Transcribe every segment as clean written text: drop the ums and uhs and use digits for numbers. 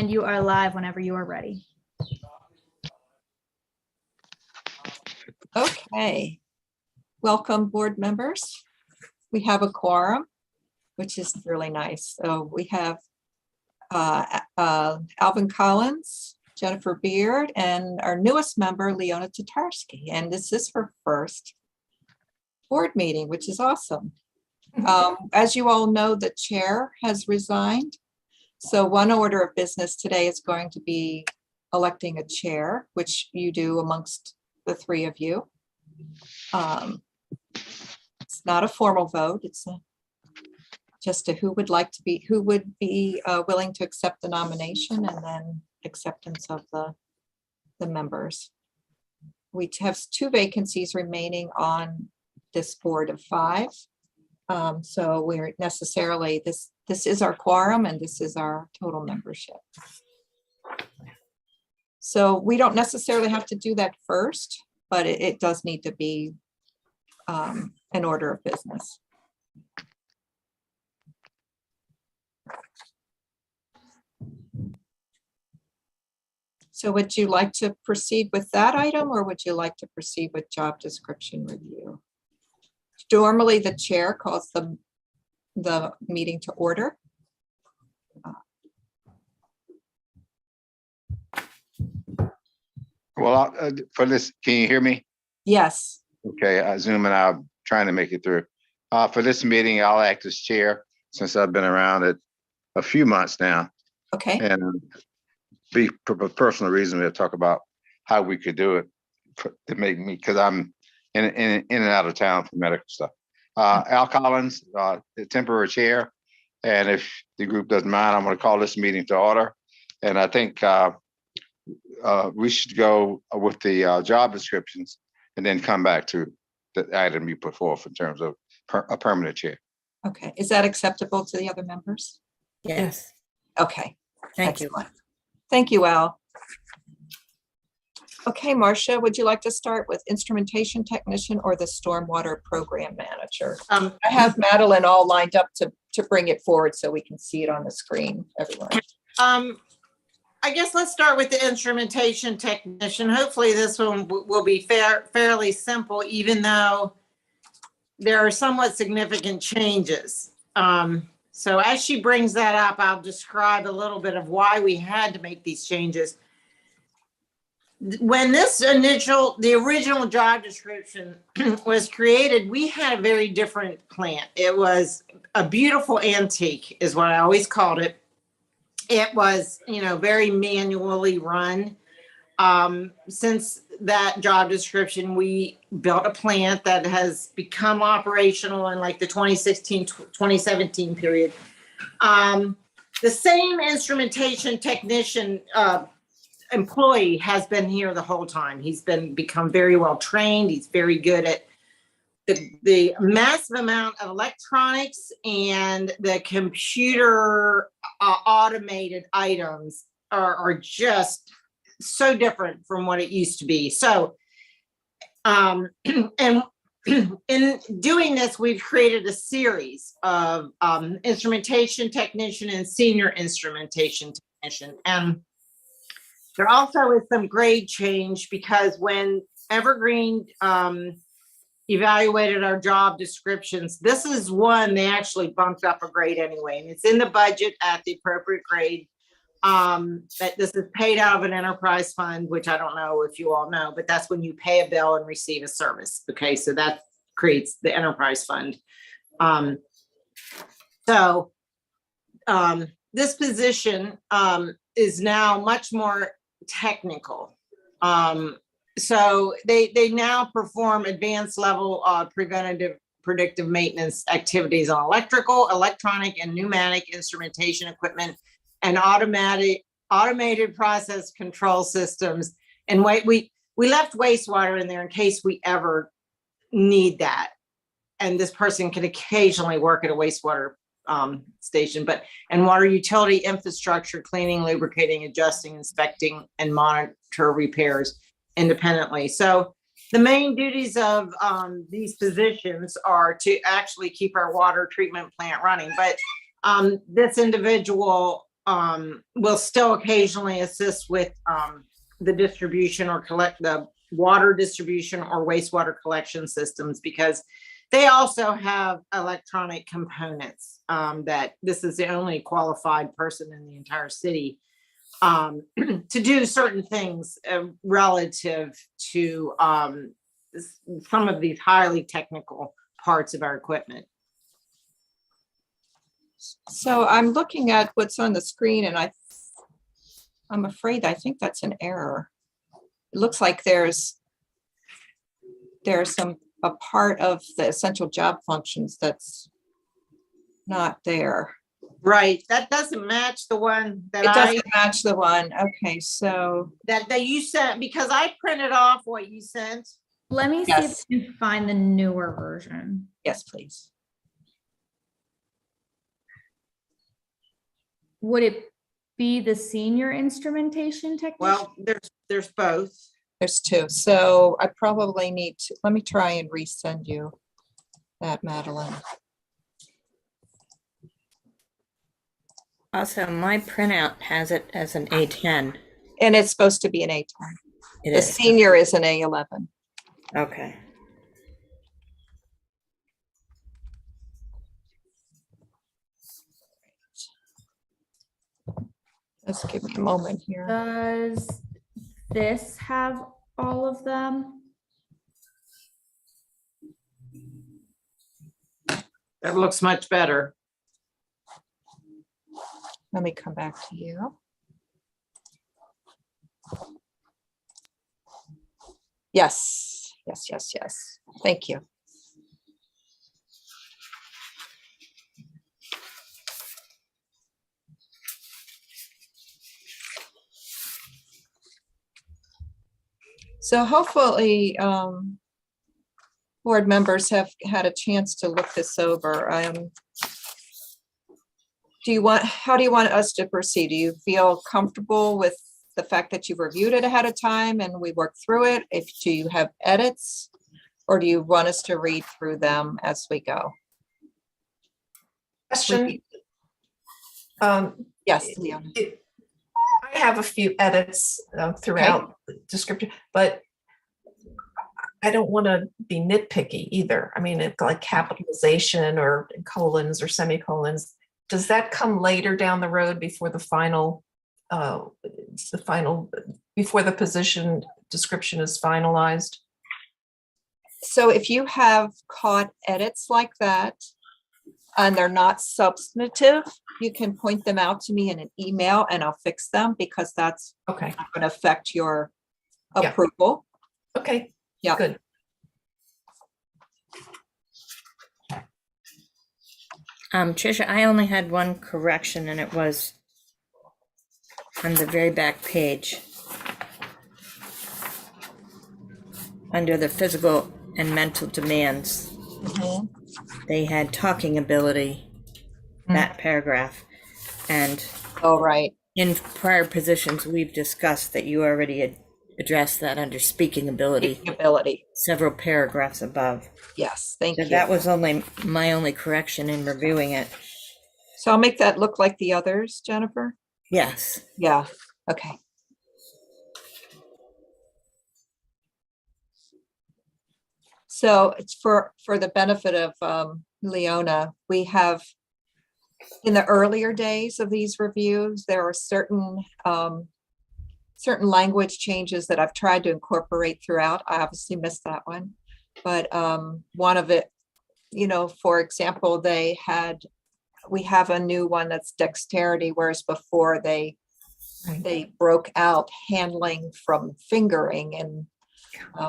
And you are live whenever you are ready. Okay. Welcome, board members. We have a quorum, which is really nice. So we have Alvin Collins, Jennifer Beard, and our newest member, Leona Tatarski. And this is her first board meeting, which is awesome. As you all know, the chair has resigned. So one order of business today is going to be electing a chair, which you do amongst the three of you. It's not a formal vote. It's just a who would be willing to accept the nomination, and then acceptance of the members. We have 2 vacancies remaining on this board of 5. So we're necessarily, this is our quorum and this is our total membership. So we don't necessarily have to do that first, but it does need to be an order of business. So would you like to proceed with that item, or would you like to proceed with job description review? Normally, the chair calls the meeting to order. Well, for this, can you hear me? Yes. Okay, zooming out, trying to make it through. For this meeting, I'll act as chair since I've been around it a few months now. Okay. And for personal reason, we'll talk about how we could do it to make me, because I'm in and out of town for medical stuff. Al Collins, the temporary chair. And if the group doesn't mind, I'm going to call this meeting to order. And I think we should go with the job descriptions and then come back to the item you put forth in terms of a permanent chair. Okay. Is that acceptable to the other members? Yes, Okay. thank you. Excellent. Thank you, Al. Okay, Marcia, would you like to start with instrumentation technician or the stormwater program manager? I have Madeline all lined up to bring it forward so we can see it on the screen, everyone. I guess let's start with the instrumentation technician. Hopefully this one will be fairly simple, even though there are somewhat significant changes. So as she brings that up, I'll describe a little bit of why we had to make these changes. When the original job description was created, we had a very different plant. It was a beautiful antique, is what I always called it. It was, very manually run. Since that job description, we built a plant that has become operational in like the 2016, 2017 period. The same instrumentation technician employee has been here the whole time. He's become very well trained. He's very good at the massive amount of electronics, and the computer automated items are just so different from what it used to be. So, and in doing this, we've created a series of instrumentation technician and senior instrumentation technician. And there also is some grade change, because when Evergreen evaluated our job descriptions, this is one they actually bumped up a grade anyway, and it's in the budget at the appropriate grade. That this is paid out of an enterprise fund, which I don't know if you all know, but that's when you pay a bill and receive a service. Okay, so that creates the enterprise fund. This position is now much more technical. So they now perform advanced level preventative predictive maintenance activities on electrical, electronic, and pneumatic instrumentation equipment, and automated process control systems. And we left wastewater in there in case we ever need that. And this person can occasionally work at a wastewater station, and water utility infrastructure, cleaning, lubricating, adjusting, inspecting, and monitor repairs independently. So the main duties of these positions are to actually keep our water treatment plant running. But this individual will still occasionally assist with the distribution or collect the water distribution or wastewater collection systems, because they also have electronic components that this is the only qualified person in the entire city to do certain things relative to some of these highly technical parts of our equipment. So I'm looking at what's on the screen and I'm afraid I think that's an error. It looks like there's a part of the essential job functions that's not there. Right, that doesn't match the one that It doesn't match the one. Okay, so that you sent, because I printed off what you sent. Let me see Yes. if I can find the newer version. yes, please. Would it be the senior instrumentation technician? Well, there's both. There's two. So I probably need to, let me try and resend you that, Madeline. Also, my printout has it as an A10. And it's supposed to be an A10. It The is. senior is an A11. Okay. Let's give me a moment here. Does this have all of them? That looks much better. Let me come back to you. Yes, yes, yes, yes. Thank you. So hopefully, board members have had a chance to look this over. How do you want us to proceed? Do you feel comfortable with the fact that you've reviewed it ahead of time and we worked through it? Do you have edits? Or do you want us to read through them as we go? Question. Yes, Leona. I have a few edits throughout the description, but I don't want to be nitpicky either. I mean, like capitalization or colons or semicolons. Does that come later down the road before the final, before the position description is finalized? So if you have caught edits like that and they're not substantive, you can point them out to me in an email and I'll fix them, because that's Okay, not going to affect your Yeah. approval. okay, Yeah. good. Tricia, I only had one correction, and it was on the very back page. Under the physical and mental demands, Mhm. they had talking ability, that paragraph. And All right. in prior positions, we've discussed that you already had addressed that under speaking ability, Ability. several paragraphs above. Yes, thank So you. that was only my only correction in reviewing it. So I'll make that look like the others, Jennifer? Yes. Yeah, okay. So it's for the benefit of Leona, we have, in the earlier days of these reviews, there are certain language changes that I've tried to incorporate throughout. I obviously missed that one. But one of it, for example, we have a new one that's dexterity, whereas before they broke out handling from fingering, and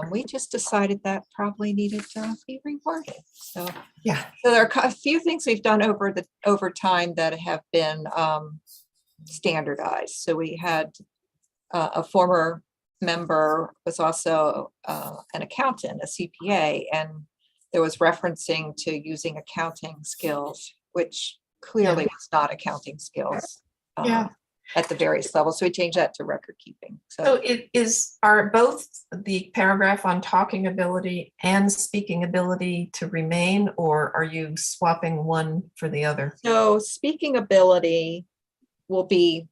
we just decided that probably needed to be reworded. So Yeah. so there are a few things we've done over time that have been standardized. So we had a former member was also an accountant, a CPA, and there was referencing to using accounting skills, which clearly was not accounting skills Yeah. at the various levels. So we changed that to record keeping. So are both the paragraph on talking ability and speaking ability to remain, or are you swapping one for the other? So speaking ability will be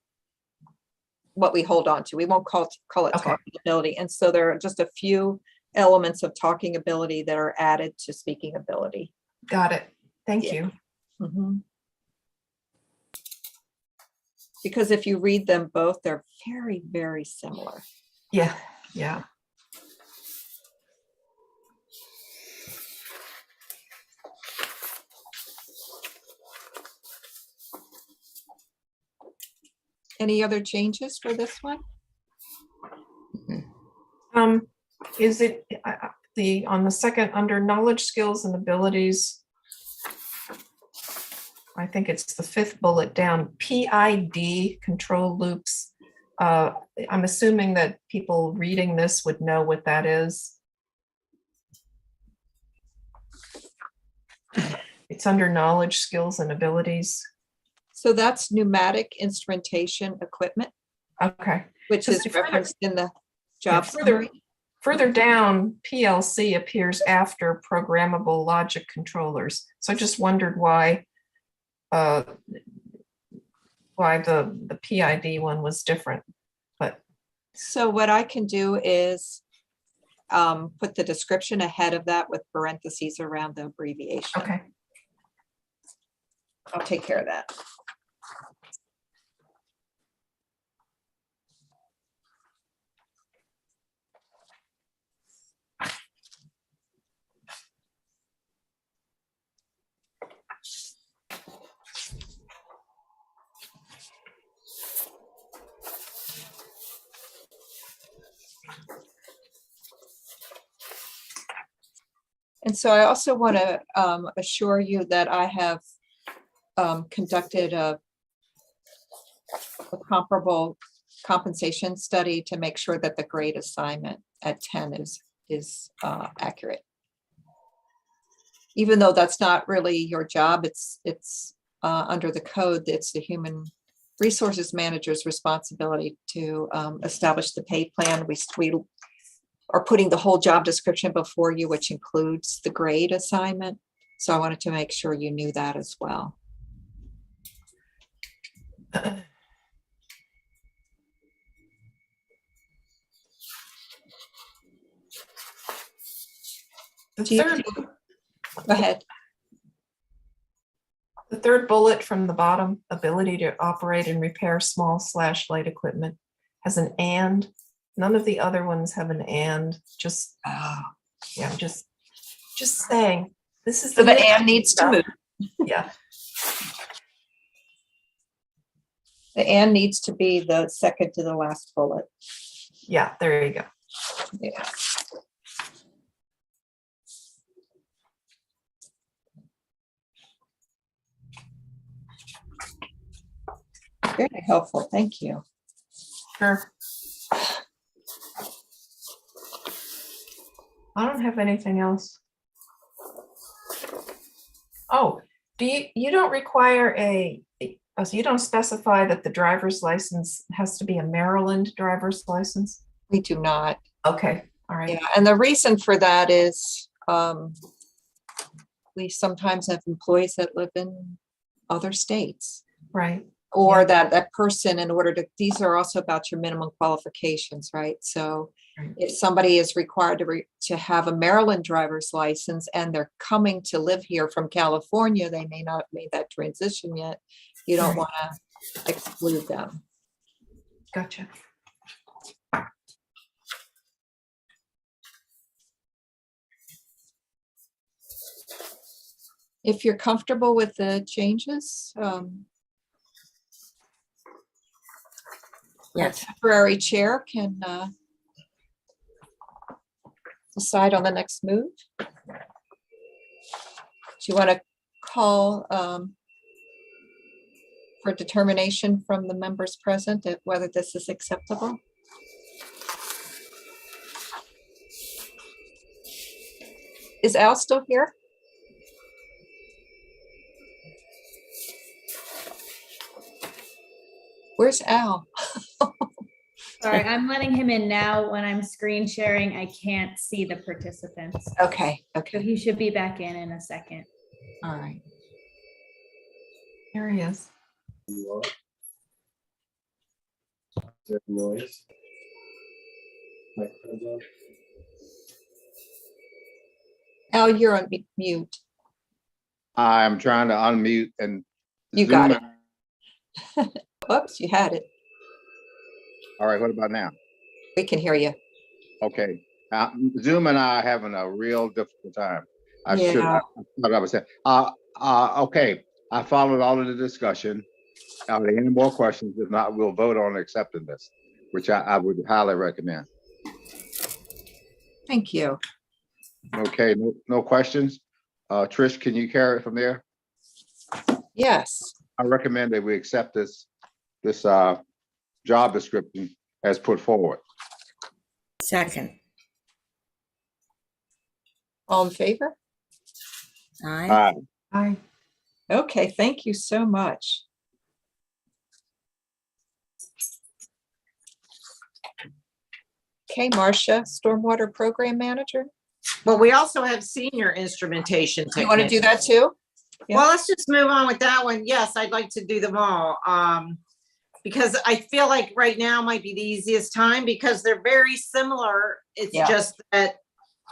what we hold on to. We won't call it Okay. talking ability. And so there are just a few elements of talking ability that are added to speaking ability. Got it. Thank Yeah. you. Mhm. Because if you read them both, they're very, very similar. Yeah, yeah. Any other changes for this one? Is it on the second, under knowledge, skills, and abilities? I think it's the fifth bullet down, PID control loops. I'm assuming that people reading this would know what that is. It's under knowledge, skills, and abilities. So that's pneumatic instrumentation equipment, Okay. which Just is further- referenced in the job summary. Further down, PLC appears after programmable logic controllers. So I just wondered why the PID one was different, but So what I can do is put the description ahead of that with parentheses around the abbreviation. okay. I'll take care of that. And so I also want to assure you that I have conducted a comparable compensation study to make sure that the grade assignment at 10 is accurate. Even though that's not really your job, it's under the code, it's the human resources manager's responsibility to establish the pay plan. We are putting the whole job description before you, which includes the grade assignment. So I wanted to make sure you knew that as well. The Do you- third, Go ahead. the third bullet from the bottom, ability to operate and repair small/light equipment, has an and. None of the other ones have an and. Just yeah, just saying. This is So the nitpicky and needs to stuff. move. Yeah. The and needs to be the second to the last bullet. Yeah, there you go. Yeah. Very helpful. Thank you. Sure. I don't have anything else. Oh, you don't require so you don't specify that the driver's license has to be a Maryland driver's license? We do not. Okay, all right. Yeah, and the reason for that is we sometimes have employees that live in other states, Right. or Yeah. that person, in order to, these are also about your minimum qualifications, right? So Right. if somebody is required to have a Maryland driver's license and they're coming to live here from California, they may not have made that transition yet. You don't Right. want to exclude them. Gotcha. If you're comfortable with the changes, Yes. temporary chair can decide on the next move. Do you want to call for determination from the members present at whether this is acceptable? Is Al still here? Where's Al? Sorry, I'm letting him in now. When I'm screen sharing, I can't see the participants. Okay, So okay, he should be back in a second. all right. There he is. There's noise. Microphone's on. Al, you're on mute. I'm trying to unmute and. You got Zoom it. Oops, you had it. All right, what about now? We can hear you. Okay, Zoom and I are having a real difficult time. I should, Yeah. what I was saying. Okay, I followed all of the discussion. Are there any more questions? If not, we'll vote on accepting this, which I would highly recommend. Thank you. Okay, no questions? Trish, can you carry it from there? Yes. I recommend that we accept this job description as put forward. Second. All in favor? Aye. Aye. Okay, thank you so much. Okay, Marcia, Stormwater Program Manager. Well, we also have senior instrumentation You want to do technician. that too? Yeah. Well, let's just move on with that one. Yes, I'd like to do them all. Because I feel like right now might be the easiest time because they're very similar. It's Yeah. just that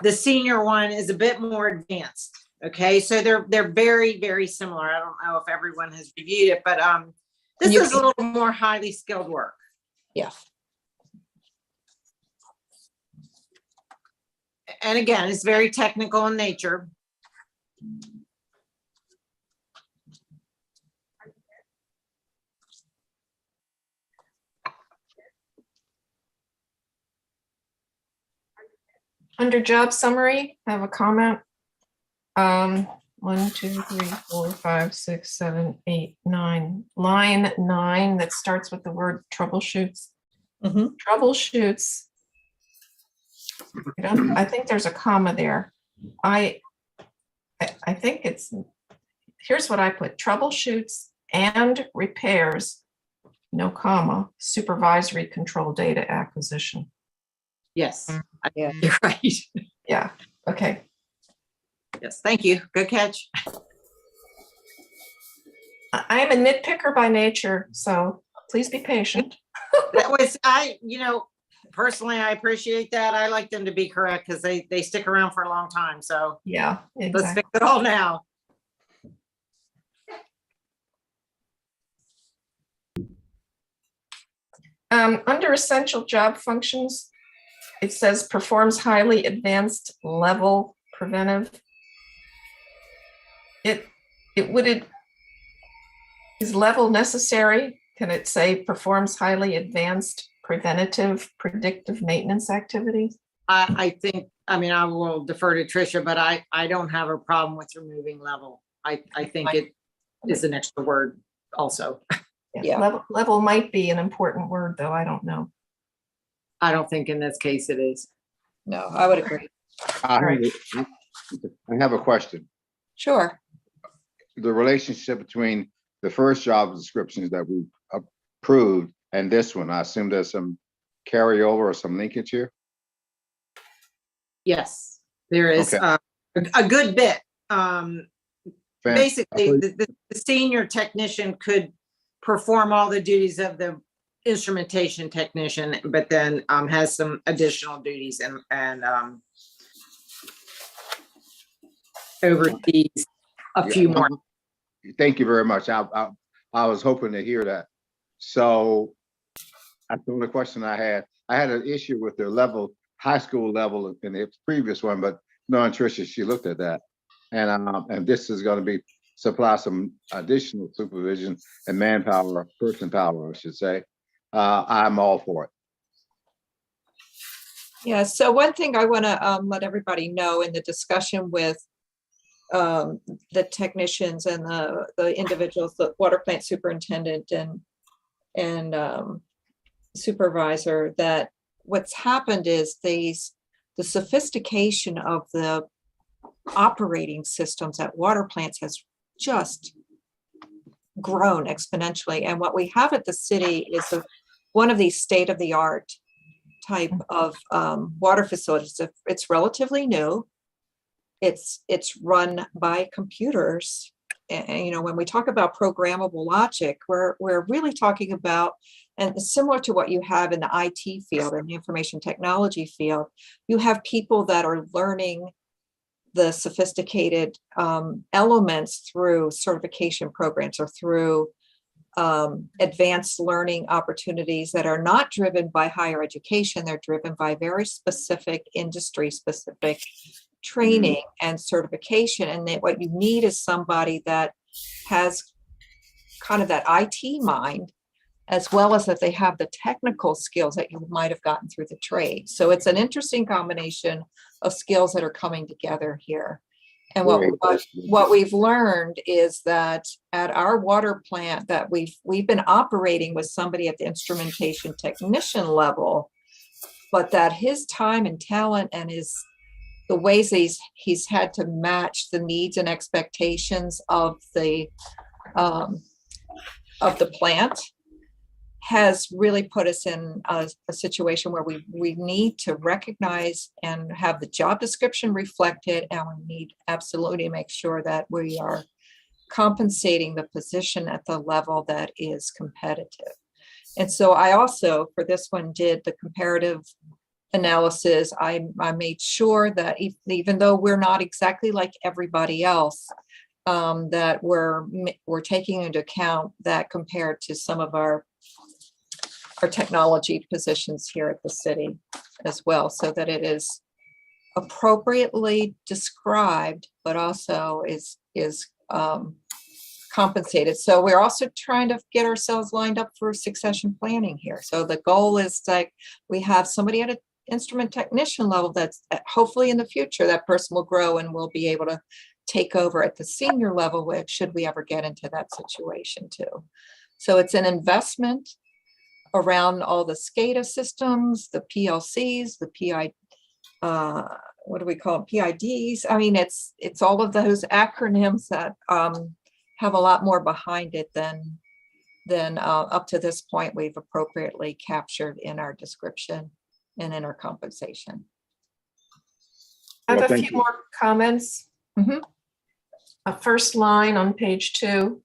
the senior one is a bit more advanced. Okay, so they're very, very similar. I don't know if everyone has reviewed it, but this You is a can- little more highly skilled work. Yeah. And again, it's very technical in nature. Under job summary, I have a comment. 1, 2, 3, 4, 5, 6, 7, 8, 9. Line 9 that starts with the word troubleshoots. Mhm. Troubleshoots. I think there's a comma there. I think it's, here's what I put, troubleshoots and repairs, no comma, supervisory control data acquisition. Yes, Yeah. you're right. Yeah, okay. Yes, thank you. Good catch. I am a nitpicker by nature, so please be patient. That was, personally, I appreciate that. I like them to be correct because they stick around for a long time. So Yeah, let's exactly. fix it all now. Under essential job functions, it says performs highly advanced level preventive. Is level necessary? Can it say performs highly advanced preventative predictive maintenance activities? I think, I will defer to Tricia, but I don't have a problem with removing level. I think it is an extra word also. Yeah. Level might be an important word, though. I don't know. I don't think in this case it is. No, I would agree. I have a question. Sure. The relationship between the first job descriptions that we approved and this one, I assume there's some carryover or some linkage here? Yes, there is Okay. a good bit. Basically, Fantastic. the senior technician could perform all the duties of the instrumentation technician, but then has some additional duties and oversees a few more. Thank you very much. I was hoping to hear that. So that's the only question I had. I had an issue with the level, high school level in the previous one, but knowing Tricia, she looked at that. And this is going to be supply some additional supervision and manpower, person power, I should say. I'm all for it. Yeah, so one thing I want to let everybody know in the discussion with the technicians and the individuals, the water plant superintendent and supervisor, that what's happened is the sophistication of the operating systems at water plants has just grown exponentially. And what we have at the city is one of these state-of-the-art type of water facilities. It's relatively new. It's run by computers and, when we talk about programmable logic, we're really talking about, and it's similar to what you have in the IT field and the information technology field, you have people that are learning the sophisticated elements through certification programs or through advanced learning opportunities that are not driven by higher education. They're driven by very specific industry specific training and certification. And then what you need is somebody that has kind of that IT mind, as well as that they have the technical skills that you might have gotten through the trade. So it's an interesting combination of skills that are coming together here. And what we've learned is that at our water plant that we've been operating with somebody at the instrumentation technician level, but that his time and talent and the ways he's had to match the needs and expectations of the plant has really put us in a situation where we need to recognize and have the job description reflected, and we need absolutely to make sure that we are compensating the position at the level that is competitive. And so I also, for this one, did the comparative analysis. I made sure that even though we're not exactly like everybody else, that we're taking into account that compared to some of our technology positions here at the city as well, so that it is appropriately described, but also is compensated. So we're also trying to get ourselves lined up for succession planning here. So the goal is like we have somebody at an instrument technician level that's hopefully in the future that person will grow and will be able to take over at the senior level, should we ever get into that situation too. So it's an investment around all the SCADA systems, the PLCs, the PI, what do we call them? PIDs. I mean, it's all of those acronyms that have a lot more behind it than up to this point we've appropriately captured in our description and in our compensation. I have Well, a thank few you. more comments. Mhm. First line on page 2,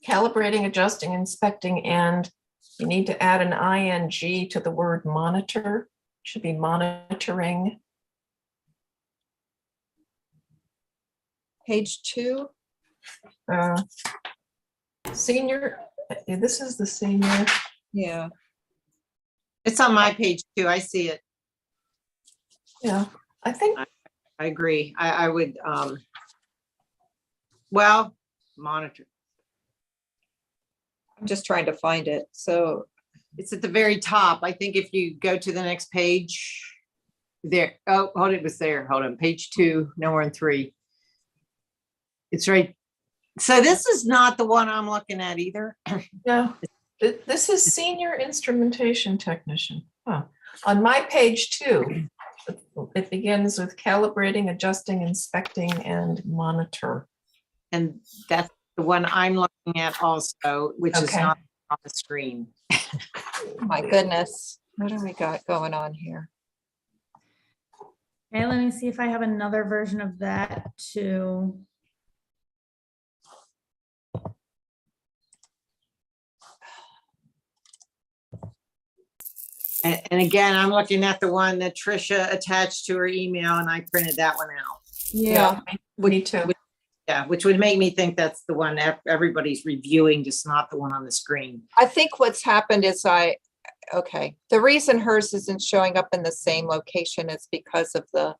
calibrating, adjusting, inspecting, and you need to add an ing to the word monitor. Should be monitoring. Page 2. Senior, this is the senior. Yeah. It's on my page too. I see it. Yeah, I think I agree. I would, well, monitor. I'm just trying to find it. So It's at the very top. I think if you go to the next page there, oh, hold it, was there. Hold on, page 2, nowhere in 3. It's right. So this is not the one I'm looking at either. no. This is senior instrumentation technician. Huh. On my page 2, it begins with calibrating, adjusting, inspecting, and monitor. And that's the one I'm looking at also, which is Okay. not on the screen. my goodness, what do we got going on here? Okay, let me see if I have another version of that too. And again, I'm looking at the one that Trisha attached to her email, and I printed that one out. Yeah, me too. Yeah, which would make me think that's the one everybody's reviewing, just not the one on the screen. I think what's happened is okay, the reason hers isn't showing up in the same location is because of the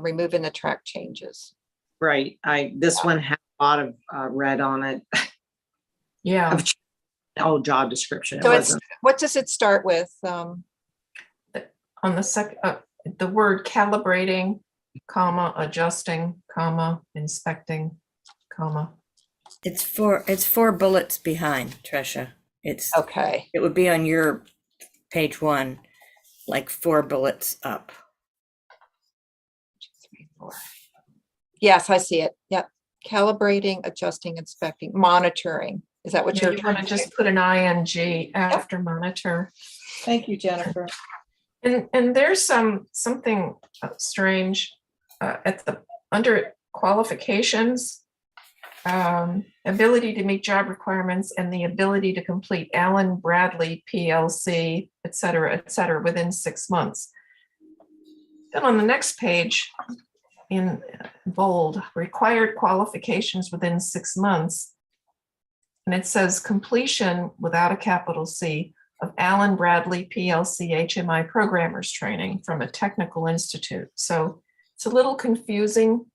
removing the track changes. Right. This one had a lot of red on it. Yeah. Of old job description. It So it's, wasn't. what does it start with? On the second, the word calibrating, comma, adjusting, comma, inspecting, comma. It's 4 bullets behind, Trisha. Okay, It would be on your page 1, like 4 bullets up. 3, 4. Yes, I see it. Yep. Calibrating, adjusting, inspecting, monitoring. Is that what Yeah, you're you trying want to to do? just put an ing after monitor. Thank you, Jennifer. And there's something strange under qualifications. ability to meet job requirements and the ability to complete Allen Bradley PLC, et cetera, within 6 months. Then on the next page, in bold, required qualifications within 6 months. And it says completion without a capital C of Allen Bradley PLC HMI programmers training from a technical institute. So it's a little confusing.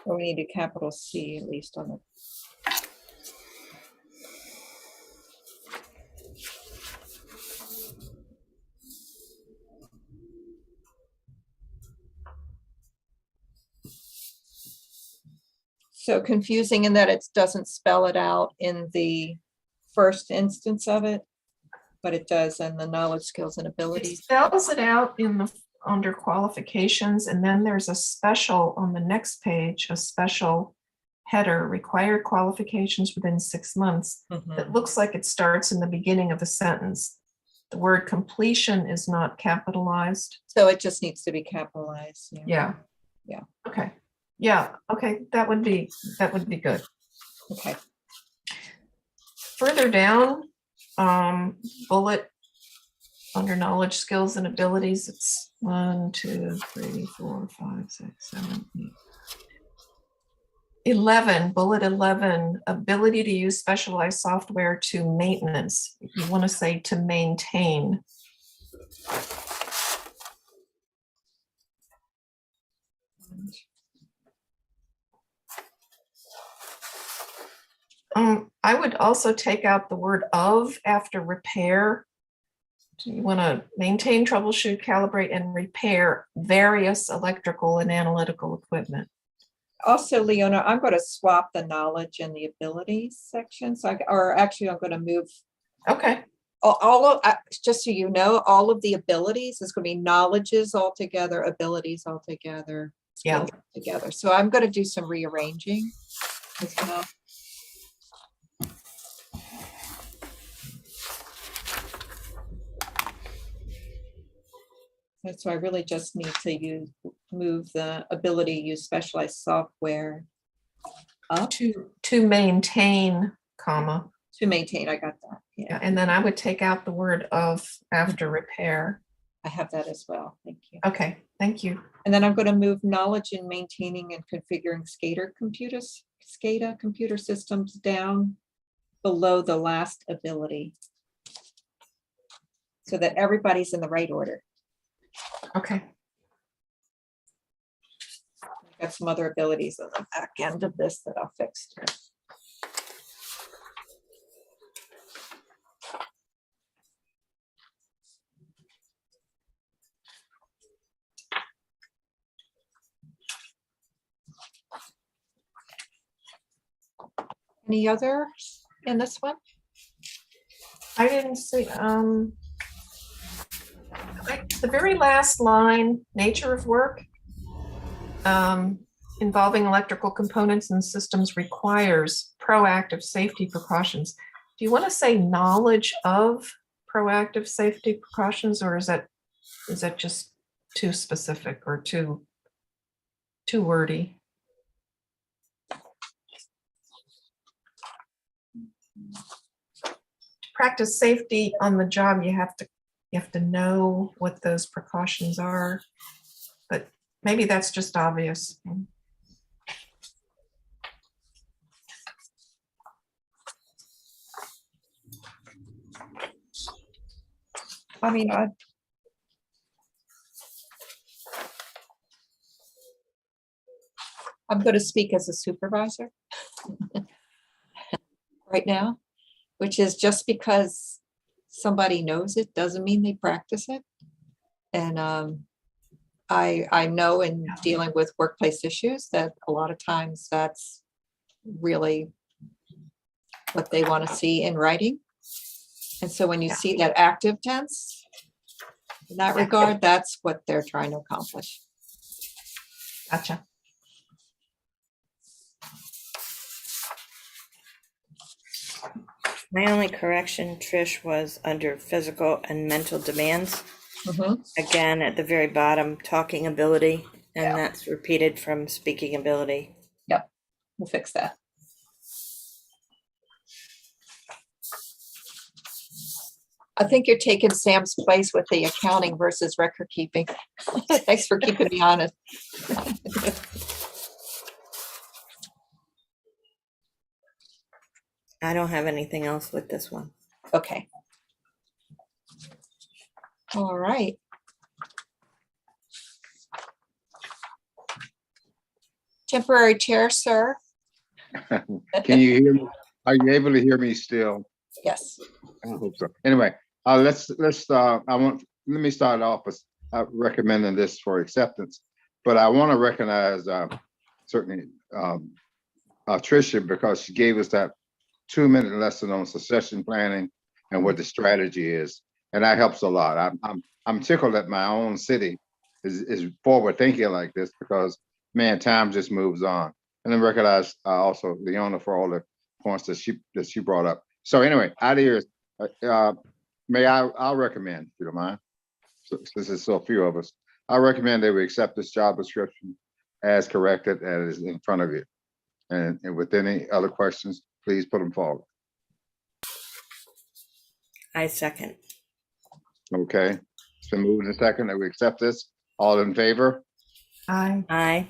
Or we need a capital C at least on it. So confusing in that it doesn't spell it out in the first instance of it, but it does in the knowledge, skills, and It abilities. spells it out in the under qualifications, and then there's a special on the next page, a special header, required qualifications within 6 months. It looks like it starts in the beginning of a sentence. The word completion is not capitalized. So it just needs to be capitalized. Yeah. Yeah. Okay. Yeah. Okay. That would be good. Okay. Further down, bullet under knowledge, skills, and abilities, it's 1, 2, 3, 4, 5, 6, 7, 8. 11, bullet 11, ability to use specialized software to maintenance. You want to say to maintain. I would also take out the word of after repair. So you want to maintain, troubleshoot, calibrate, and repair various electrical and analytical equipment. Also, Leona, I'm going to swap the knowledge and the abilities section. So, I'm going to move Okay. all of, just so you know, all of the abilities is going to be knowledges altogether, abilities altogether, Yeah. skills together. So I'm going to do some rearranging as well. And so I really just need to move the ability to use specialized software up To maintain, comma. to maintain. I got that. Yeah, Yeah, and then I would take out the word of after repair. I have that as well. Thank you. Okay, thank you. And then I'm going to move knowledge in maintaining and configuring SCADA computer systems down below the last ability, so that everybody's in the right order. Okay. I've got some other abilities on the back end of this that I'll fix too. Any other in this one? I didn't see, the very last line, nature of work, involving electrical components and systems requires proactive safety precautions. Do you want to say knowledge of proactive safety precautions, or is that just too specific or too wordy? To practice safety on the job, you have to know what those precautions are, but maybe that's just obvious. I mean, I'm going to speak as a supervisor right now, which is just because somebody knows it doesn't mean they practice it. And I know in dealing with workplace issues that a lot of times that's really what they want to see in writing. And so when you see that active tense, in that regard, that's what they're trying to accomplish. Gotcha. My only correction, Trish, was under physical and mental demands. Mhm. Again, at the very bottom, talking ability Yeah. And that's repeated from speaking ability. We'll fix that. I think you're taking Sam's place with the accounting versus record keeping. Thanks for keeping me honest. I don't have anything else with this one. Okay. All right. Temporary chair, sir. Can you hear me? Are you able to hear me still? Yes. I hope so. Anyway, let me start off with recommending this for acceptance, but I want to recognize certainly Tricia, because she gave us that 2-minute lesson on succession planning and what the strategy is, and that helps a lot. I'm tickled that my own city is forward thinking like this, because man, time just moves on. And then recognize also Leona for all the points that she brought up. So anyway, out of here, I'll recommend, if you don't mind, since there's so few of us, I recommend that we accept this job description as corrected, as is in front of you. And with any other questions, please put them forward. I second. Okay, it's been moved and second that we accept this. All in favor? Aye.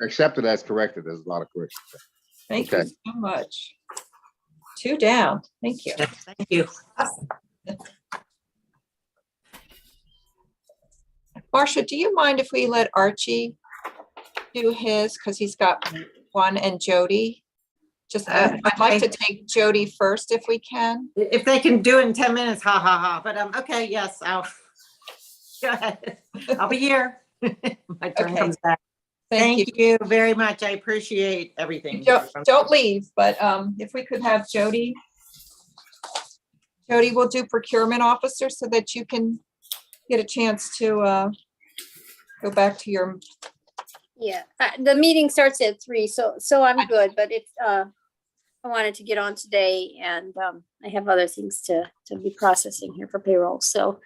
Accepted as corrected. There's a lot of corrections. Thank you Okay. so much. 2 down. Thank you. Thank you. Marcia, do you mind if we let Archie do his, because he's got one, and Jody? Just, I'd like to take Jody first if we can. If they can do it in 10 minutes, ha ha ha. But okay, yes, I'll go ahead. I'll be here. My turn Okay. comes back. Thank you. Thank you very much. I appreciate everything. Don't leave, but if we could have Jody. Jody will do Procurement Officer so that you can get a chance to go back to your, Yeah, the meeting starts at 3, so I'm good, but if, I wanted to get on today and, I have other things to be processing here for payroll, so,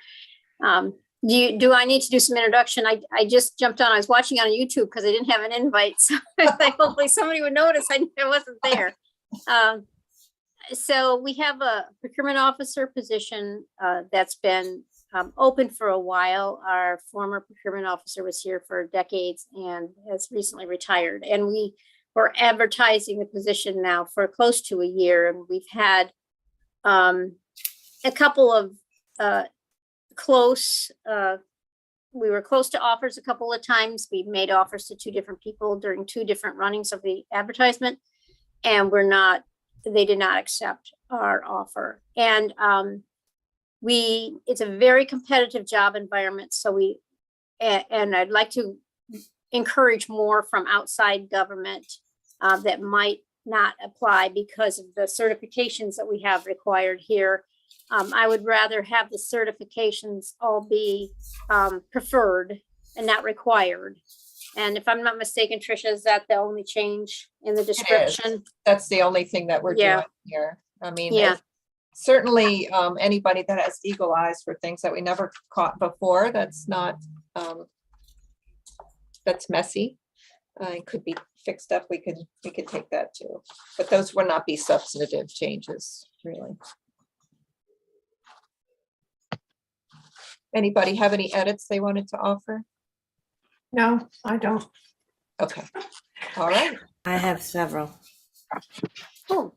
do I need to do some introduction? I just jumped on, I was watching on YouTube because I didn't have an invite, so hopefully somebody would notice I wasn't there. So we have a procurement officer position, that's been open for a while. Our former procurement officer was here for decades and has recently retired. And we were advertising the position now for close to a year. And we've had a couple of we were close to offers a couple of times. We made offers to 2 different people during 2 different runnings of the advertisement. And they did not accept our offer. And it's a very competitive job environment. So and I'd like to encourage more from outside government that might not apply because of the certifications that we have required here. I would rather have the certifications all be preferred and not required. And if I'm not mistaken, Tricia, is that the only change in the description? that's the only thing that we're Yeah. doing here. I mean, Yeah. certainly anybody that has eagle eyes for things that we never caught before, that's not, that's messy. It could be fixed up. We could take that too. But those would not be substantive changes, really. Anybody have any edits they wanted to offer? No, I don't. Okay, all right. I have several. Oh,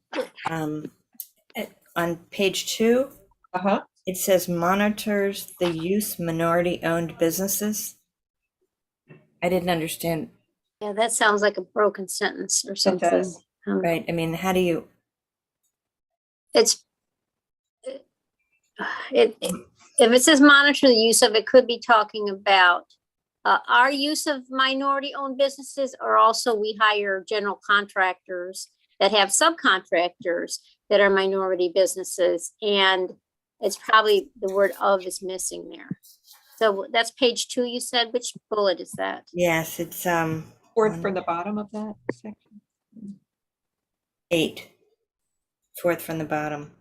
On page 2, Uh-huh. it says monitors the use minority-owned businesses. I didn't understand, yeah, that sounds like a broken sentence or It something. does. right? I mean, how do you, It's if it says monitor the use of, it could be talking about our use of minority owned businesses, or also we hire general contractors that have subcontractors that are minority businesses. And it's probably the word of is missing there. So that's page 2, you said. Which bullet is that? yes, it's 4th from the bottom of that section. 8, 4th from the bottom.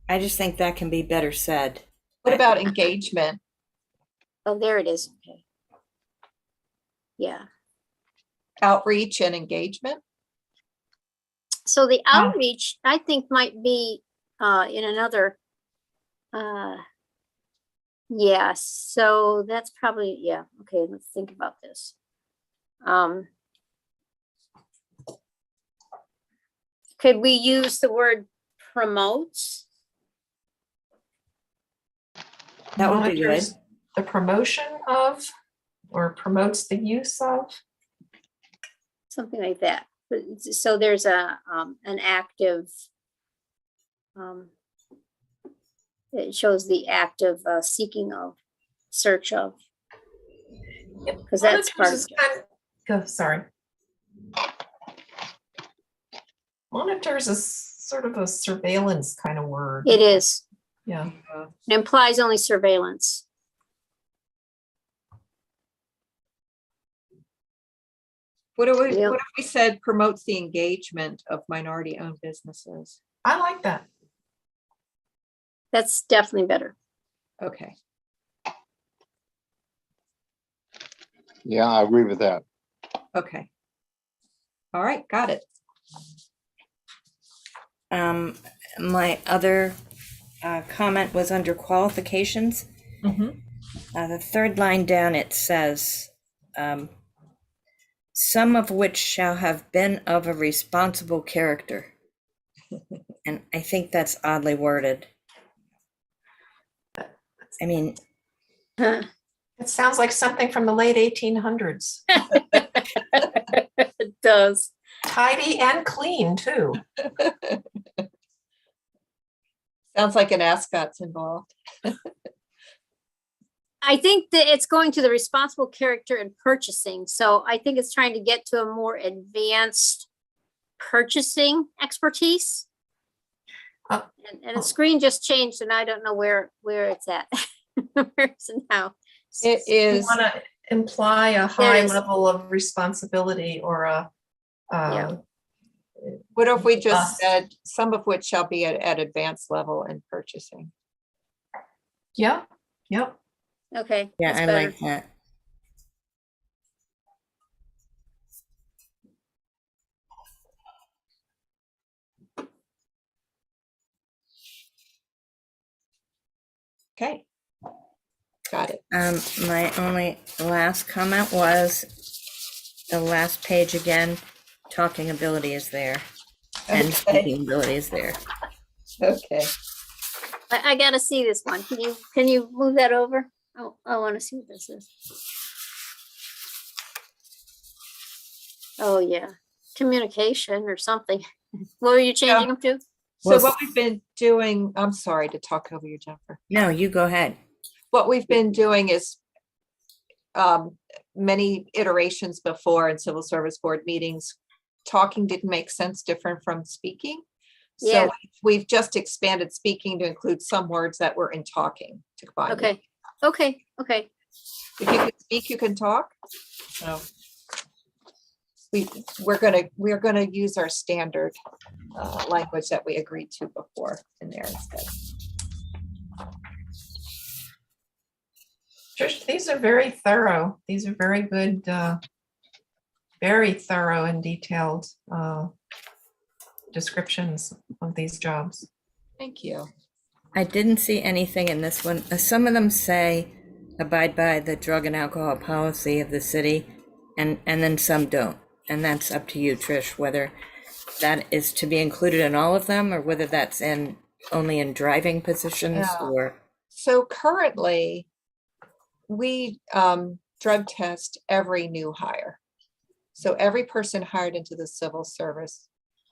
I just think that can be better said. What about engagement? Oh, there it is. Okay. Yeah. Outreach and engagement. So the Oh. outreach, I think, might be in another. Yeah, so that's probably, yeah, okay, let's think about this. Could we use the word promotes? That would be good. Monitors the promotion of, or promotes the use of. Something like that. So there's an active, it shows the active seeking of, search of. Because that's part Monitors is kind of, sorry. Monitors is sort of a surveillance kind of word. It is. Yeah. It implies only surveillance. What if we, Yep. what if we said promotes the engagement of minority-owned businesses? I like that. That's definitely better. Okay. Yeah, I agree with that. Okay. All right, got it. My other comment was under qualifications. Mhm. The third line down, it says, some of which shall have been of a responsible character. And I think that's oddly worded. I mean, Huh. It sounds like something from the late 1800s. It does. Tidy and clean too. Sounds like an ascot's involved. I think that it's going to the responsible character in purchasing. So I think it's trying to get to a more advanced purchasing expertise. Oh. And the screen just changed and I don't know where it's at. Where is it now? It You is, want to imply a There high it is. level of responsibility or a. Yeah. what if we just Us. said, some of which shall be at advanced level in purchasing? Yeah, yep. Okay. yeah, that's I better. like that. Okay. Got it. My only last comment was the last page again, talking ability is there and Okay. speaking ability is there. Okay. I gotta see this one. Can you move that over? Oh, I want to see what this is. Oh, yeah. Communication or something. What were you changing them to? So Well, what we've been doing, I'm sorry to talk over you, Jennifer. No, you go ahead. What we've been doing is many iterations before in civil service board meetings, talking didn't make sense different from speaking. Yeah. So we've just expanded speaking to include some words that were in talking to combine. them. Okay. If you can speak, you can talk. So we're gonna use our standard language that we agreed to before in there instead. Trish, these are very thorough. These are very good, very thorough and detailed descriptions of these jobs. Thank you. I didn't see anything in this one. Some of them say abide by the drug and alcohol policy of the city, and then some don't. And that's up to you, Trish, whether that is to be included in all of them or whether that's in only in driving positions Yeah. or. So currently, we drug test every new hire. So every person hired into the civil service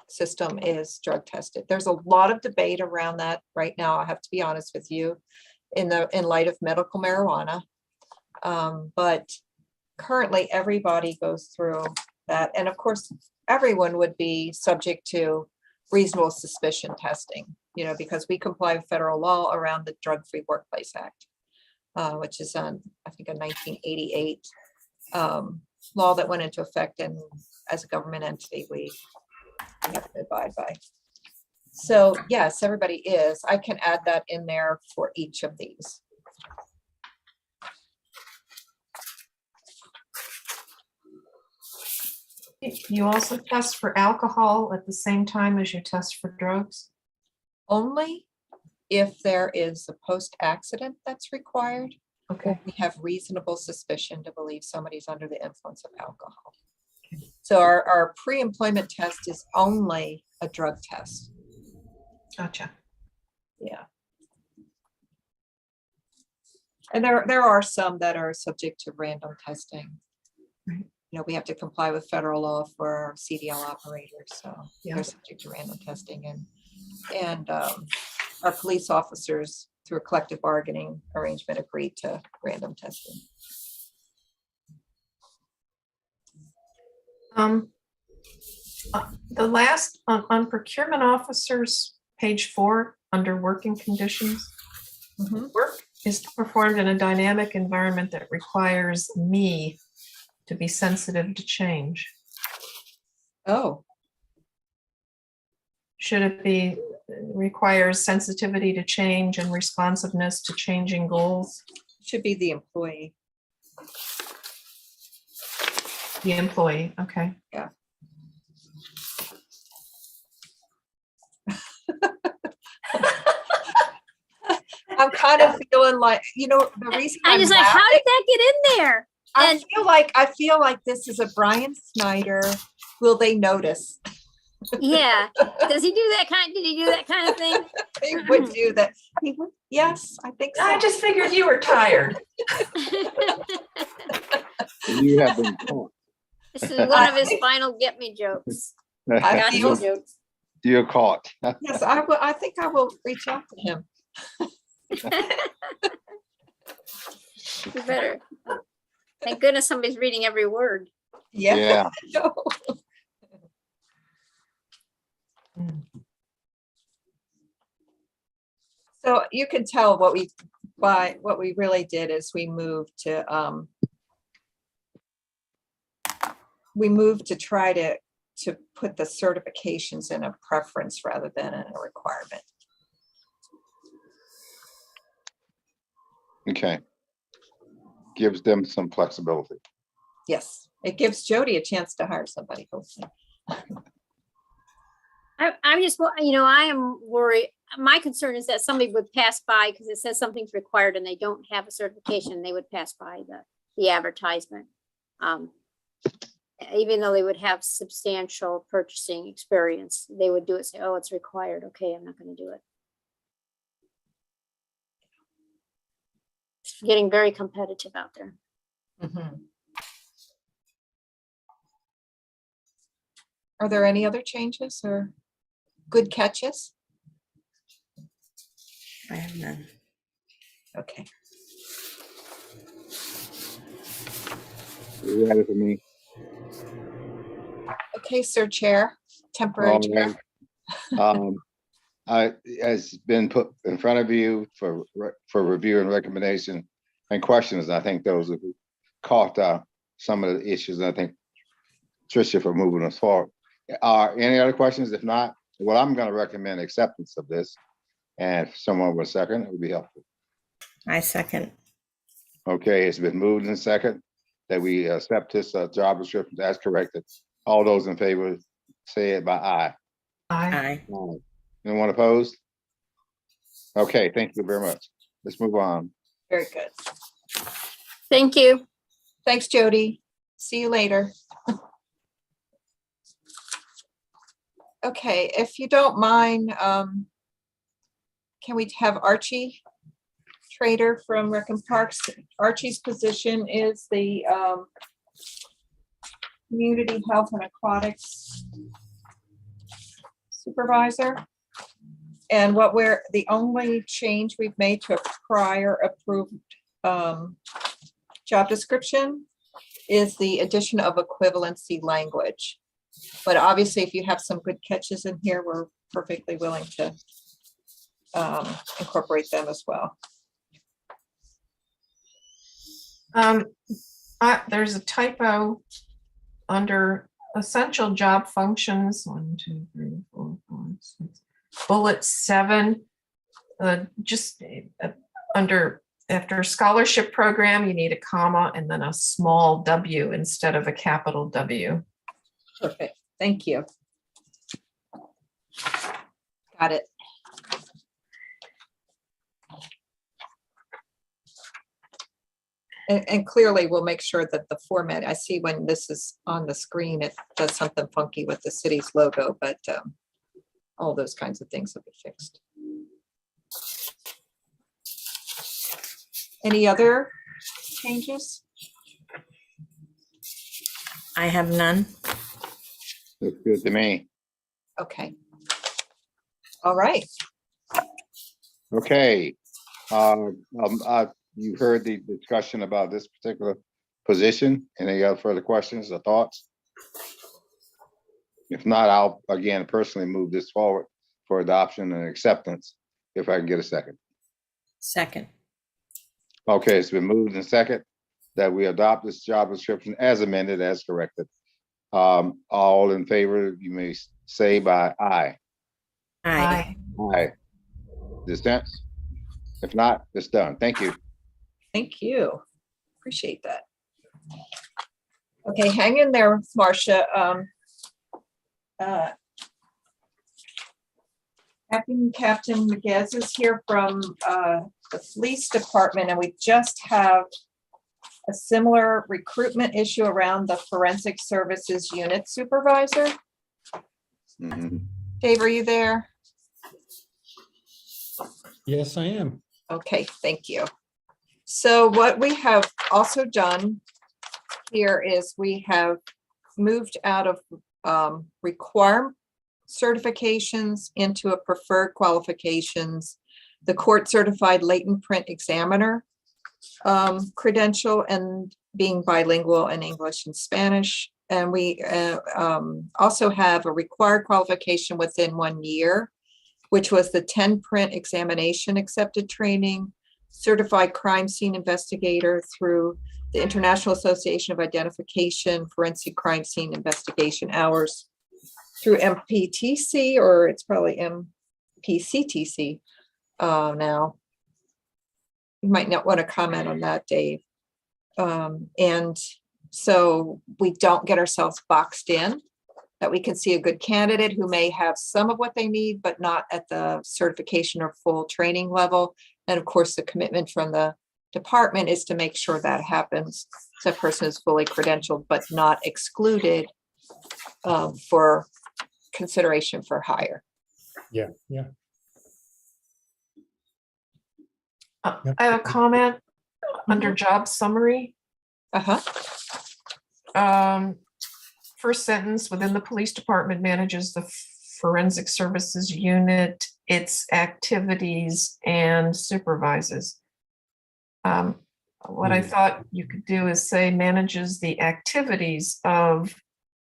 system is drug tested. There's a lot of debate around that right now, I have to be honest with you, in light of medical marijuana. But currently everybody goes through that. And of course, everyone would be subject to reasonable suspicion testing, because we comply with federal law around the Drug-Free Workplace Act, which is I think a 1988 law that went into effect, and as a government entity, we have to abide by. So yes, everybody is. I can add that in there for each of these. You also test for alcohol at the same time as you test for drugs? Only if there is a post-accident that's required, Okay, or we have reasonable suspicion to believe somebody's under the influence of alcohol. So our pre-employment test is only a drug test. gotcha. Yeah. And there are some that are subject to random testing. Right. You know, we have to comply with federal law for our CDL operators, so Yeah. they're subject to random testing, and our police officers through a collective bargaining arrangement agreed to random testing. The last on procurement officers, page 4, under working conditions. Mhm. Work is performed in a dynamic environment that requires me to be sensitive to change. Oh, Should it be requires sensitivity to change and responsiveness to changing goals? should be the employee. The employee, okay. I'm kind of feeling like, you know, the reason I'm I'm just like, how laughing, did that get in there? and- I feel like this is a Brian Snyder, will they notice? Yeah, does he do that kind, did he do that kind of thing? He would do that. He would, yes, I think so. I just figured you were tired. You have been caught. This is one of his final get me jokes. I Gotcha feel- jokes. You're caught. Yes, I will, I think I will reach out to him. You better. Thank goodness somebody's reading every word. Yeah. No. So you can tell what we really did is we moved to try to put the certifications in a preference rather than in a requirement. Okay. Gives them some flexibility. Yes, it gives Jody a chance to hire somebody, hopefully. I'm just, you know, I am worried. My concern is that somebody would pass by because it says something's required and they don't have a certification, they would pass by the advertisement. Even though they would have substantial purchasing experience, they would do it, say, oh, it's required. Okay, I'm not going to do it. It's getting very competitive out there. Mhm. Are there any other changes or good catches? I have none. Okay. You had it for me. Okay, Sir Chair, temporary All chair. right. Has been put in front of you for review and recommendation and questions. I think those have caught some of the issues. And I think Tricia for moving us forward. Any other questions? If not, well, I'm going to recommend acceptance of this. And if someone would second, it would be helpful. I second. Okay, it's been moved and second that we accept this job description as corrected. All those in favor, say it by aye. I Aye. Anyone opposed? Okay, thank you very much. Let's move on. Very good. Thank you. Thanks, Jody. See you later. Okay, if you don't mind, can we have Archie Trader from Rec and Parks? Archie's position is the Community Health and Aquatics Supervisor. And the only change we've made to a prior approved job description is the addition of equivalency language. But obviously, if you have some good catches in here, we're perfectly willing to incorporate them as well. There's a typo under essential job functions, 1, 2, 3, 4, 5, 6, bullet 7. Just after scholarship program, you need a comma and then a small W instead of a capital W. Perfect. Thank you. Got it. And clearly we'll make sure that the format, I see when this is on the screen, it does something funky with the city's logo, but all those kinds of things will be fixed. Any other changes? I have none. Looks good to me. Okay. All right. Okay. You heard the discussion about this particular position. Any other further questions or thoughts? If not, I'll again personally move this forward for adoption and acceptance, if I can get a second. Second. Okay, it's been moved and second that we adopt this job description as amended, as corrected. All in favor, you may say by aye. Aye. Aye. Dissents? If not, it's done. Thank you. Thank you. Appreciate that. Okay, hang in there, Marcia. Captain McGez is here from the police department, and we just have a similar recruitment issue around the forensic services unit supervisor. Mhm. Dave, are you there? Yes, I am. Okay, thank you. So what we have also done here is we have moved out of requirement certifications into a preferred qualifications, the court certified latent print examiner credential, and being bilingual in English and Spanish. And we also have a required qualification within 1 year, which was the 10 print examination accepted training, certified crime scene investigator through the International Association of Identification, Forensic Crime Scene Investigation hours through MPTC, or it's probably MPCTC now. You might not want to comment on that, Dave. And so we don't get ourselves boxed in, that we can see a good candidate who may have some of what they need, but not at the certification or full training level. And of course, the commitment from the department is to make sure that happens. So a person is fully credentialed, but not excluded for consideration for hire. Yeah, yeah. I have a comment under job summary. Uh-huh. First sentence, within the police department manages the forensic services unit, its activities and supervises. What I thought you could do is say manages the activities of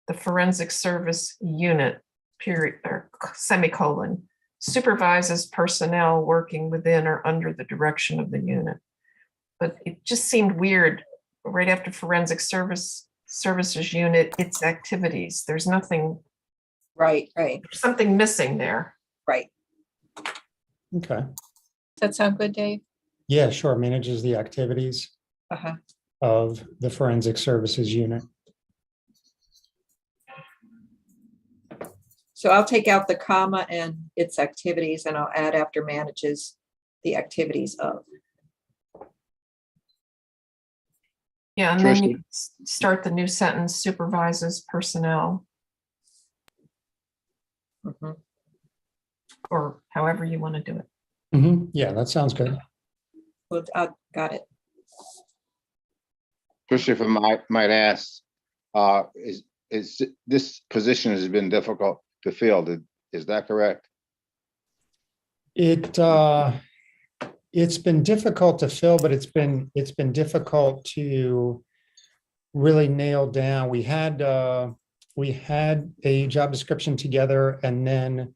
the forensic service unit, period, or semicolon, supervises personnel working within or under the direction of the unit. But it just seemed weird, right after forensic services unit, its activities. There's nothing, Right. something missing there. Right. Okay. Does that sound good, Dave? Yeah, sure. Manages the activities Uh-huh. of the forensic services unit. So I'll take out the comma and its activities, and I'll add after manages the activities of. Yeah, and then you start the new sentence, supervises personnel, Mhm. or however you want to do it. Yeah, that sounds good. Well, got it. Tricia, if I might ask, is this position has been difficult to fill? Is that correct? It's been difficult to fill, but it's been difficult to really nail down. We had a job description together, and then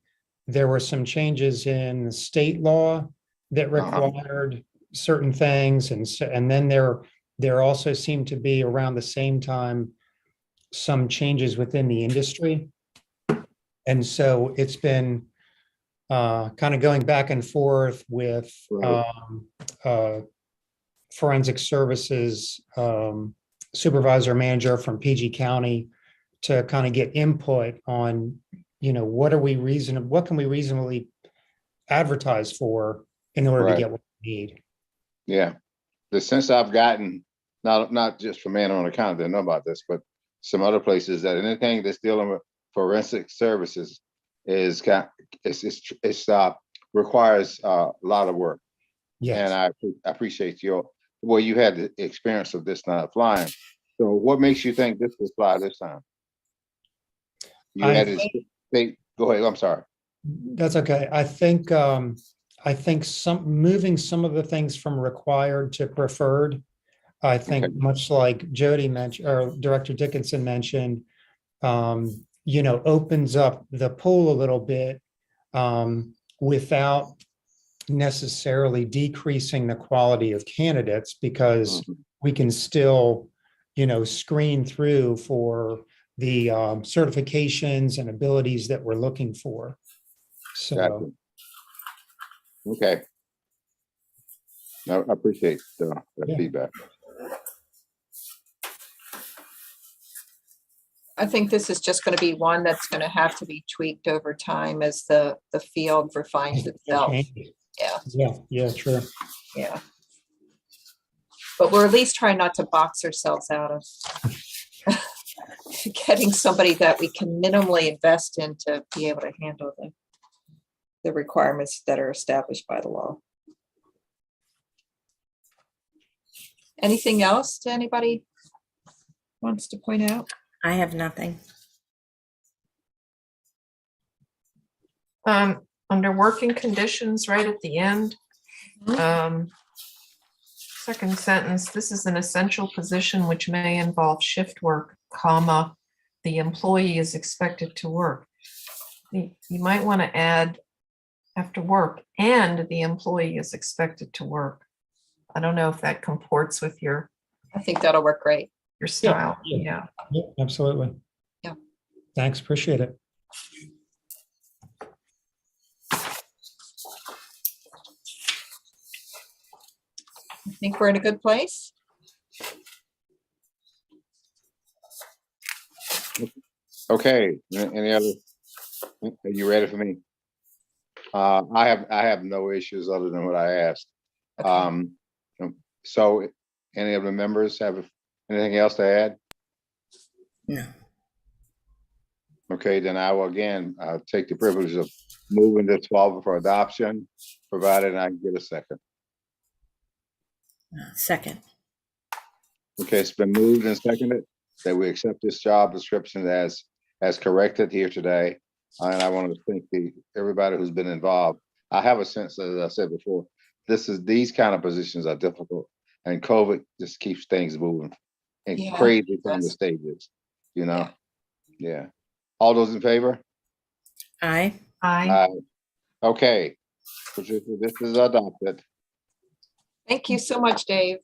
there were some changes in state law that required certain things, and then there also seemed to be around the same time some changes within the industry. And so it's been kind of going back and forth with forensic services supervisor manager from PG County to kind of get input on, what can we reasonably advertise for in order to Right. get what we need. Yeah. The sense I've gotten, not just from Man on Account, they know about this, but some other places, that anything that's dealing with forensic services is requires a lot of work. And Yes. I appreciate you had the experience of this not flying. So what makes you think this will fly this time? You I had it, go ahead, I'm sorry. That's okay. I think moving some of the things from required to preferred, I think Okay. much like Jody mentioned, or Director Dickinson mentioned, opens up the pool a little bit, without necessarily decreasing the quality of candidates, because we can still, screen through for the certifications and abilities that we're looking for. So, Gotcha. Okay. No, I appreciate that Yeah. feedback. I think this is just going to be one that's going to have to be tweaked over time as the field refines itself. yeah, true. Yeah. But we're at least trying not to box ourselves out of getting somebody that we can minimally invest in to be able to handle the requirements that are established by the law. Anything else that anybody wants to point out? I have nothing. Under working conditions, right at the end, second sentence, this is an essential position which may involve shift work, comma, the employee is expected to work. You might want to add after work, and the employee is expected to work. I don't know if that comports with your I think that'll work great. style. Yeah. Yeah. Yeah, absolutely. Yeah. Thanks, appreciate it. I think we're in a good place. Okay, any other, are you ready for me? I have no issues other than what I asked. Okay. So any of the members have anything else to add? No. Okay, then I will again take the privilege of moving this forward for adoption, provided I can get a second. Second. Okay, it's been moved and seconded that we accept this job description as corrected here today. And I want to thank everybody who's been involved. I have a sense, as I said before, these kind of positions are difficult, and COVID just keeps things moving and Yeah, crazy from the yes. stages, Yeah. All those in favor? Aye. Okay. Patricia, this is adopted. Thank you so much, Dave.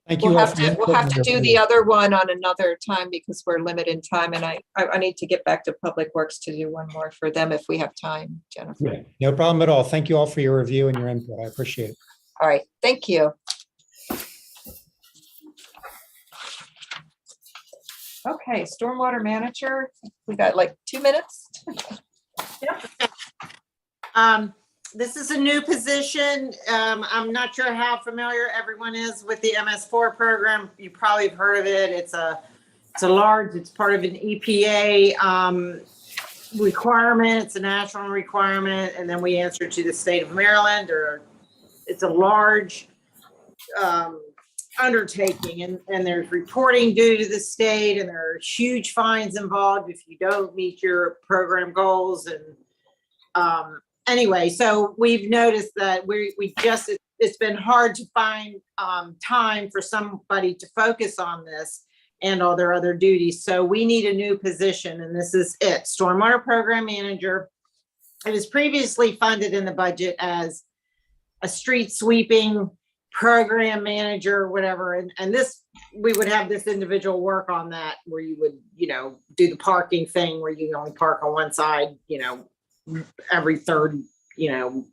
Thank We'll you. all have for your to input and your do the opinion. other one on another time because we're limited in time, and I need to get back to Public Works to do one more for them if we have time, Jennifer. Yeah, no problem at all. Thank you all for your review and your input. I appreciate it. All right, thank you. Okay, Stormwater Manager, we got like 2 minutes. This is a new position. I'm not sure how familiar everyone is with the MS4 program. You probably have heard of it. It's part of an EPA requirement. It's a national requirement. And then we answer to the state of Maryland, or it's a large undertaking, and there's reporting due to the state, and there are huge fines involved if you don't meet your program goals. And anyway, so we've noticed that it's been hard to find time for somebody to focus on this and all their other duties. So we need a new position, and this is it, Stormwater Program Manager. It was previously funded in the budget as a street sweeping program manager, whatever. And this, we would have this individual work on that, where you would, do the parking thing where you only park on one side, every third,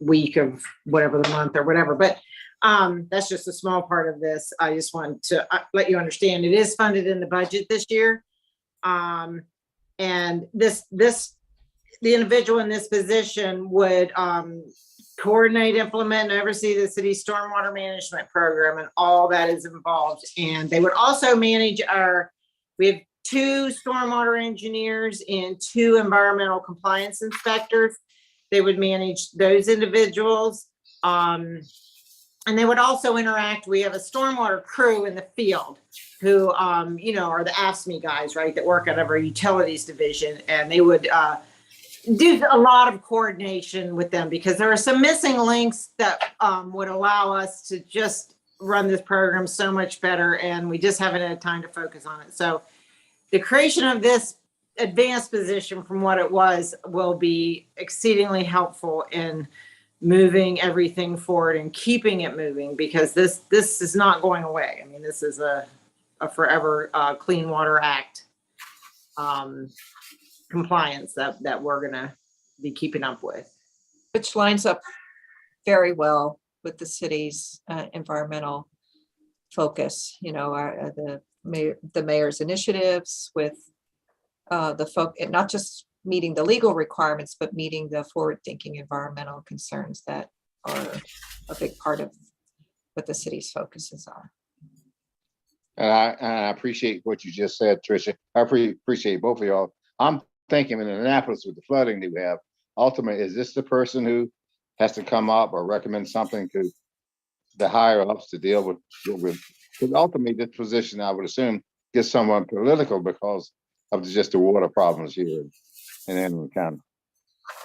week of whatever the month or whatever. But that's just a small part of this. I just want to let you understand it is funded in the budget this year. And the individual in this position would coordinate, implement, and oversee the city's stormwater management program and all that is involved. And they would also manage we have 2 stormwater engineers and 2 environmental compliance inspectors. They would manage those individuals. And they would also interact. We have a stormwater crew in the field who, are the AFSCME guys, right, that work out of our utilities division. And they would do a lot of coordination with them because there are some missing links that would allow us to just run this program so much better. And we just haven't had time to focus on it. So the creation of this advanced position from what it was will be exceedingly helpful in moving everything forward and keeping it moving, because this is not going away. I mean, this is a forever Clean Water Act compliance that we're gonna be keeping up with. Which lines up very well with the city's environmental focus, the mayor's initiatives with not just meeting the legal requirements, but meeting the forward-thinking environmental concerns that are a big part of what the city's focuses are. And I appreciate what you just said, Tricia. I appreciate both of y'all. I'm thinking in Annapolis with the flooding that we have, ultimately, is this the person who has to come up or recommend something to the higher ups to deal with? Because ultimately, this position, I would assume, gets somewhat political because of just the water problems here in Inman County.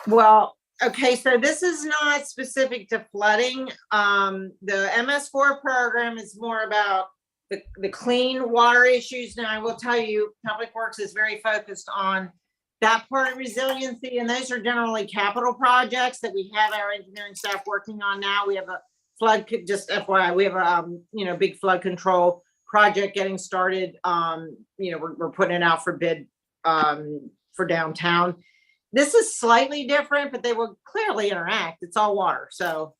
Well, okay, so this is not specific to flooding. The MS4 program is more about the clean water issues. Now, I will tell you, Public Works is very focused on that part of resiliency, and those are generally capital projects that we have our engineering staff working on now. We have a just FYI, we have a big flood control project getting started. We're putting it out for bid for downtown. This is slightly different, but they will clearly interact. It's all water. So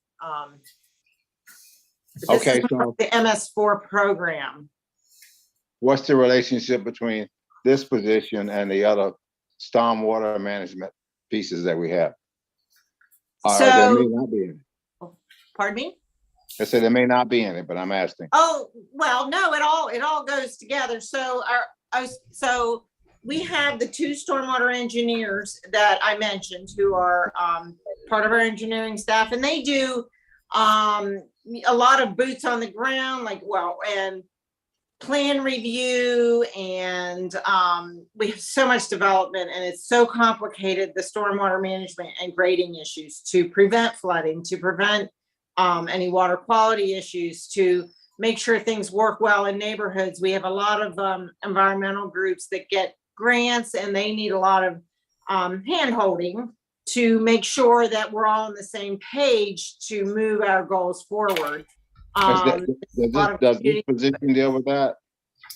Okay, so the MS4 program. what's the relationship between this position and the other stormwater management pieces that we have? There may not be any. Pardon me? I said there may not be any, but I'm asking. Oh, well, no, it all goes together. So we have the 2 stormwater engineers that I mentioned who are part of our engineering staff, and they do a lot of boots on the ground, and plan review, and we have so much development, and it's so complicated, the stormwater management and grading issues to prevent flooding, to prevent any water quality issues, to make sure things work well in neighborhoods. We have a lot of environmental groups that get grants, and they need a lot of hand-holding to make sure that we're all on the same page to move our goals forward. Does this position deal with that?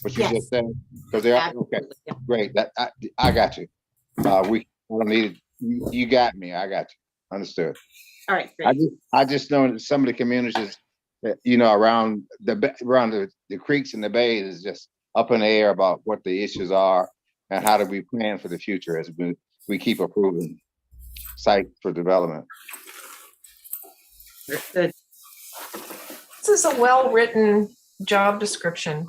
What you Yes. just said? Because they are, okay, Yeah. great. I got you. I don't need it. You got me. I got you. Understood. All right, great. I just know that some of the communities that, around the creeks and the bays is just up in the air about what the issues are and how do we plan for the future as we keep approving sites for development. Understood. This is a well-written job description.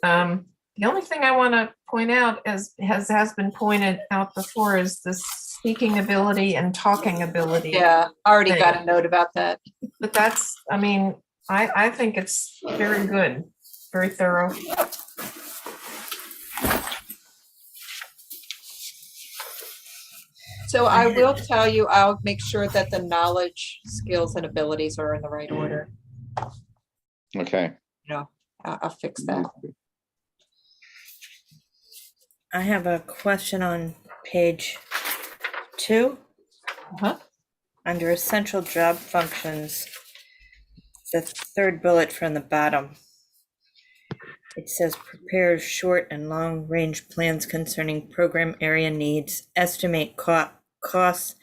The only thing I want to point out, as has been pointed out before, is the speaking ability and talking ability. Yeah, already got a note about that. But that's, I think it's very good, very thorough. So I will tell you, I'll make sure that the knowledge, skills, and abilities are in the right order. Okay. I'll fix that. I have a question on page 2. Under essential job functions, the 3rd bullet from the bottom. It says prepare short and long range plans concerning program area needs, estimate costs,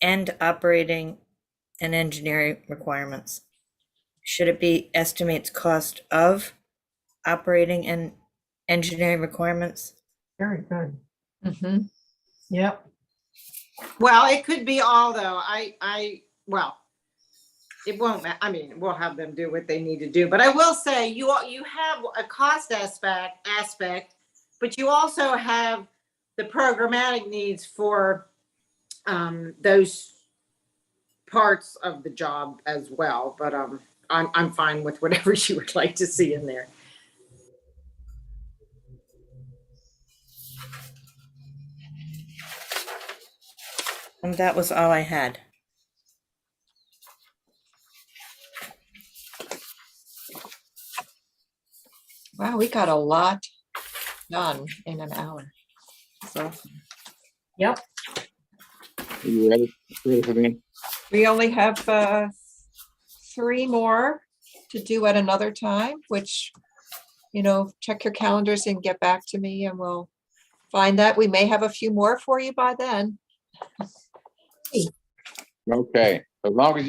and operating and engineering requirements. Should it be estimates cost of operating and engineering requirements? Very good. Mhm. Yep. Well, it could be all though. Well, it won't, I mean, we'll have them do what they need to do, but I will say you have a cost aspect, but you also have the programmatic needs for those parts of the job as well. But I'm fine with whatever you would like to see in there. And that was all I had. Wow, we got a lot done in an hour. So Yep. Are you ready for me? we only have 3 more to do at another time, which, check your calendars and get back to me and we'll find that. We may have a few more for you by then. Okay, as long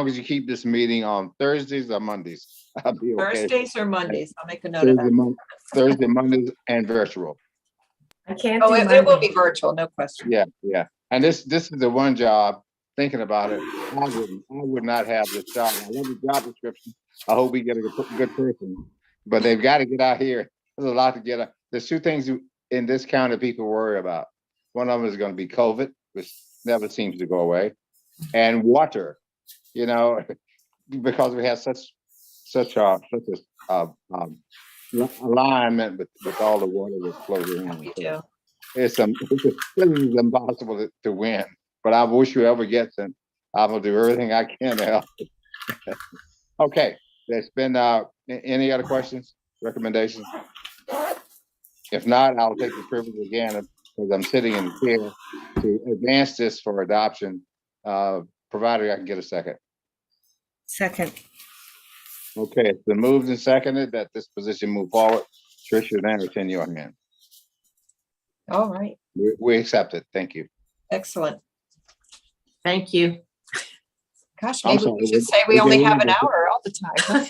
as you keep this meeting on Thursdays or Mondays, I'll be okay. Thursdays or Mondays. I'll make a note of that. Thursday, Mondays, and virtual. I can't Oh, do it will Monday. be virtual, no question. Yeah. And this is the one job, thinking about it, I would not have this job. I love the job description. I hope we get a good person, but they've got to get out here. There's a lot to get out. There's 2 things in this county people worry about. One of them is going to be COVID, which never seems to go away, and water, because we have such a alignment with all the water that flows around. We do. It's impossible to win, but I wish you ever gets it. I will do everything I can to help. Okay, there's been any other questions, recommendations? If not, I'll take the privilege again, because I'm sitting in here, to advance this for adoption, provided I can get a second. Second. Okay, it's been moved and seconded that this position move forward. Tricia, then it's in your hand. All right, We accept it. Thank you. excellent. Thank you. Gosh, I'm maybe sorry, we should is- say we is only there have an any- hour all the time.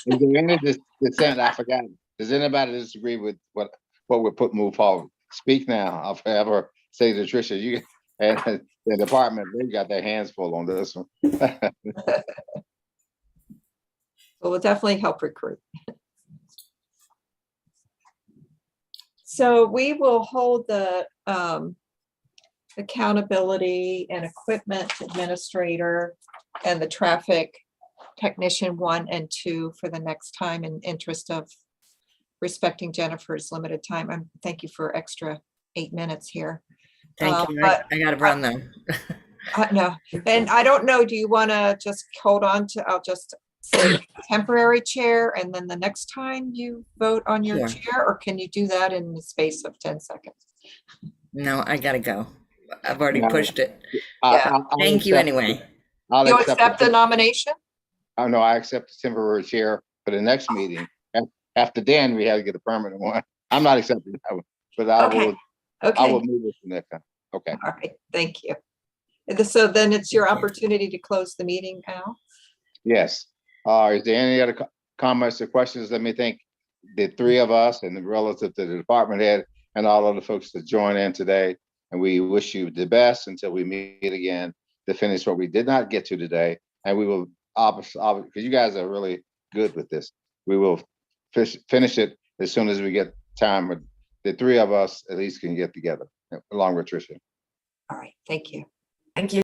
Is there any dissent? I forgot. Does anybody disagree with what we're move forward? Speak now. I'll forever say to Tricia, you and the department, they've got their hands full on this one. We'll definitely help recruit. So we will hold the accountability and equipment administrator and the traffic technician 1 and 2 for the next time, in interest of respecting Jennifer's limited time. Thank you for extra 8 minutes here. Thank you. But I gotta run though. No, and I don't know, do you want to just hold on to, I'll just say temporary chair, and then the next time you vote on your Sure. chair, or can you do that in the space of 10 seconds? No, I gotta go. I've already No. pushed it. I'll Thank you accept- anyway. I'll You accept the nomination? Oh, no, I accept the temporary chair for the next meeting. After then, we have to get a permanent one. I'm not accepting that one, but I Okay. will Okay, all move it to next time. Okay. right, thank you. So then it's your opportunity to close the meeting, Al. Yes. Is there any other comments or questions? Let me thank the 3 of us and relative to the department head and all of the folks that joined in today. And we wish you the best until we meet again to finish what we did not get to today. And we will, because you guys are really good with this. We will finish it as soon as we get time. With the 3 of us at least can get together, along with Tricia. All right, thank you. Thank you.